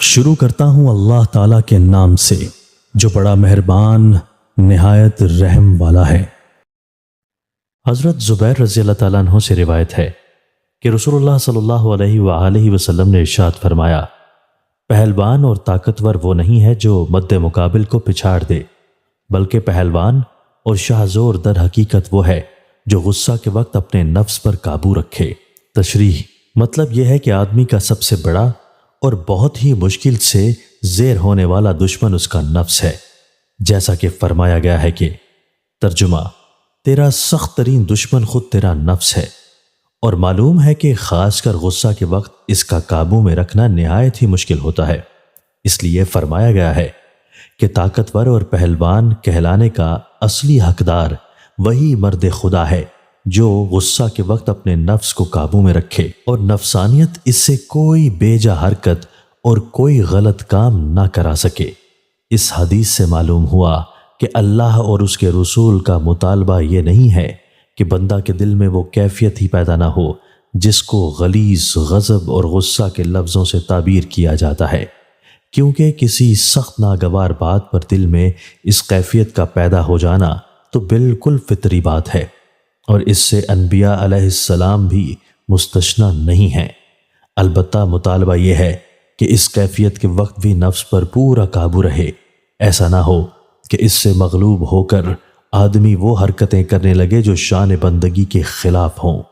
شروع کرتا ہوں اللہ تعالیٰ کے نام سے جو بڑا مہربان نہایت رحم والا ہے۔ حضرت زبیر رضی اللہ تعالیٰ عنہ سے روایت ہے کہ رسول اللہ صلی اللہ علیہ وآلہ وسلم نے ارشاد فرمایا، پہلوان اور طاقتور وہ نہیں ہے جو مد مقابل کو پچھاڑ دے، بلکہ پہلوان اور شاہزور در حقیقت وہ ہے جو غصہ کے وقت اپنے نفس پر قابو رکھے۔ تشریح مطلب یہ ہے کہ آدمی کا سب سے بڑا اور بہت ہی مشکل سے زیر ہونے والا دشمن اس کا نفس ہے، جیسا کہ فرمایا گیا ہے کہ ترجمہ تیرا سخت ترین دشمن خود تیرا نفس ہے، اور معلوم ہے کہ خاص کر غصہ کے وقت اس کا قابو میں رکھنا نہایت ہی مشکل ہوتا ہے۔ اس لیے فرمایا گیا ہے کہ طاقتور اور پہلوان کہلانے کا اصلی حقدار وہی مرد خدا ہے جو غصہ کے وقت اپنے نفس کو قابو میں رکھے اور نفسانیت اس سے کوئی بیجا حرکت اور کوئی غلط کام نہ کرا سکے۔ اس حدیث سے معلوم ہوا کہ اللہ اور اس کے رسول کا مطالبہ یہ نہیں ہے کہ بندہ کے دل میں وہ کیفیت ہی پیدا نہ ہو جس کو غلیظ غضب اور غصہ کے لفظوں سے تعبیر کیا جاتا ہے، کیونکہ کسی سخت ناگوار بات پر دل میں اس کیفیت کا پیدا ہو جانا تو بالکل فطری بات ہے، اور اس سے انبیاء علیہ السلام بھی مستثنی نہیں ہیں۔ البتہ مطالبہ یہ ہے کہ اس کیفیت کے وقت بھی نفس پر پورا قابو رہے، ایسا نہ ہو کہ اس سے مغلوب ہو کر آدمی وہ حرکتیں کرنے لگے جو شان بندگی کے خلاف ہوں۔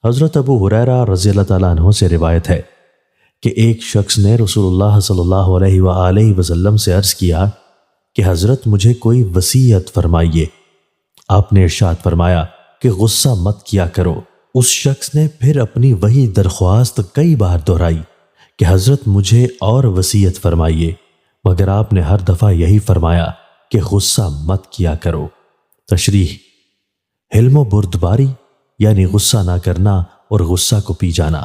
حضرت ابو ہریرہ رضی اللہ تعالیٰ عنہ سے روایت ہے کہ ایک شخص نے رسول اللہ صلی اللہ علیہ وآلہ وسلم سے عرض کیا کہ حضرت مجھے کوئی وصیت فرمائیے۔ آپ نے ارشاد فرمایا کہ غصہ مت کیا کرو۔ اس شخص نے پھر اپنی وہی درخواست کئی بار دہرائی کہ حضرت مجھے اور وصیت فرمائیے، مگر آپ نے ہر دفعہ یہی فرمایا کہ غصہ مت کیا کرو۔ تشریح حلم و بردباری یعنی غصہ نہ کرنا اور غصہ کو پی جانا۔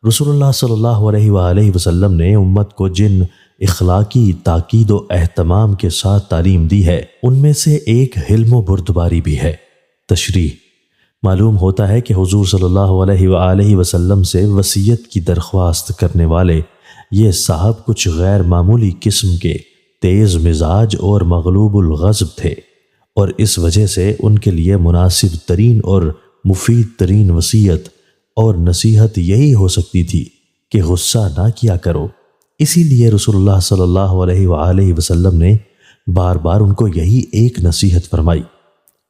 رسول اللہ صلی اللہ علیہ وآلہ وسلم نے امت کو جن اخلاقی تاکید و اہتمام کے ساتھ تعلیم دی ہے ان میں سے ایک حلم و بردباری بھی ہے۔ تشریح معلوم ہوتا ہے کہ حضور صلی اللہ علیہ وآلہ وسلم سے وصیت کی درخواست کرنے والے یہ صاحب کچھ غیر معمولی قسم کے تیز مزاج اور مغلوب الغضب تھے، اور اس وجہ سے ان کے لیے مناسب ترین اور مفید ترین وصیت اور نصیحت یہی ہو سکتی تھی کہ غصہ نہ کیا کرو۔ اسی لیے رسول اللہ صلی اللہ علیہ وآلہ وسلم نے بار بار ان کو یہی ایک نصیحت فرمائی۔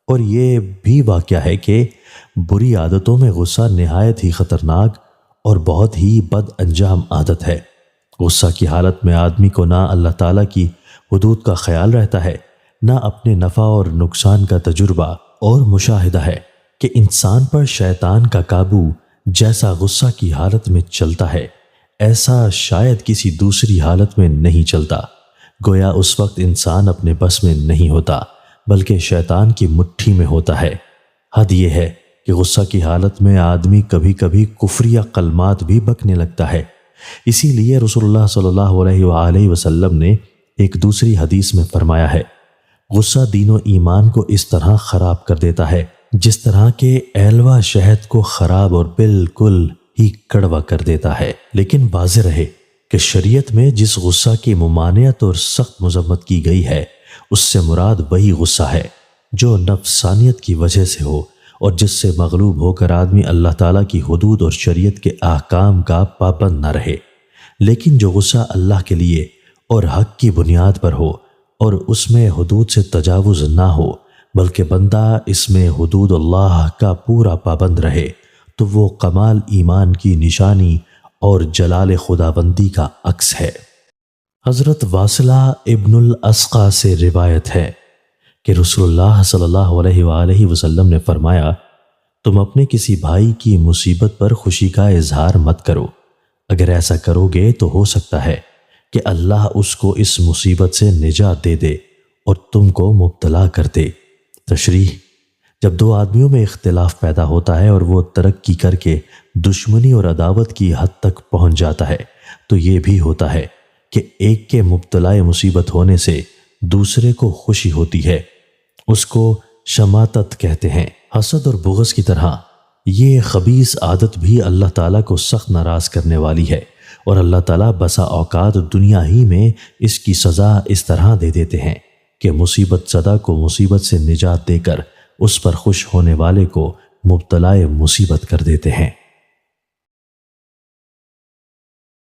اور یہ بھی واقعہ ہے کہ بری عادتوں میں غصہ نہایت ہی خطرناک اور بہت ہی بد انجام عادت ہے۔ غصہ کی حالت میں آدمی کو نہ اللہ تعالیٰ کی حدود کا خیال رہتا ہے، نہ اپنے نفع اور نقصان کا تجربہ اور مشاہدہ ہے کہ انسان پر شیطان کا قابو جیسا غصہ کی حالت میں چلتا ہے ایسا شاید کسی دوسری حالت میں نہیں چلتا۔ گویا اس وقت انسان اپنے بس میں نہیں ہوتا بلکہ شیطان کی مٹھی میں ہوتا ہے۔ حد یہ ہے کہ غصہ کی حالت میں آدمی کبھی کبھی کفریہ کلمات بھی بکنے لگتا ہے۔ اسی لیے رسول اللہ صلی اللہ علیہ وآلہ وسلم نے ایک دوسری حدیث میں فرمایا ہے، غصہ دین و ایمان کو اس طرح خراب کر دیتا ہے جس طرح کہ ایلوا شہد کو خراب اور بالکل ہی کڑوا کر دیتا ہے۔ لیکن واضح رہے کہ شریعت میں جس غصہ کی ممانعت اور سخت مذمت کی گئی ہے اس سے مراد وہی غصہ ہے جو نفسانیت کی وجہ سے ہو اور جس سے مغلوب ہو کر آدمی اللہ تعالیٰ کی حدود اور شریعت کے احکام کا پابند نہ رہے، لیکن جو غصہ اللہ کے لیے اور حق کی بنیاد پر ہو اور اس میں حدود سے تجاوز نہ ہو بلکہ بندہ اس میں حدود اللہ کا پورا پابند رہے، تو وہ کمال ایمان کی نشانی اور جلال خداوندی کا عکس ہے۔ حضرت واصلہ ابن الاسقع سے روایت ہے کہ رسول اللہ صلی اللہ علیہ وآلہ وسلم نے فرمایا، تم اپنے کسی بھائی کی مصیبت پر خوشی کا اظہار مت کرو، اگر ایسا کرو گے تو ہو سکتا ہے کہ اللہ اس کو اس مصیبت سے نجات دے دے اور تم کو مبتلا کر دے۔ تشریح جب دو آدمیوں میں اختلاف پیدا ہوتا ہے اور وہ ترقی کر کے دشمنی اور عداوت کی حد تک پہنچ جاتا ہے تو یہ بھی ہوتا ہے کہ ایک کے مبتلا مصیبت ہونے سے دوسرے کو خوشی ہوتی ہے، اس کو شماتت کہتے ہیں۔ حسد اور بغض کی طرح یہ خبیث عادت بھی اللہ تعالیٰ کو سخت ناراض کرنے والی ہے اور اللہ تعالیٰ بسا اوقات دنیا ہی میں اس کی سزا اس طرح دے دیتے ہیں کہ مصیبت زدہ کو مصیبت سے نجات دے کر اس پر خوش ہونے والے کو مبتلا مصیبت کر دیتے ہیں۔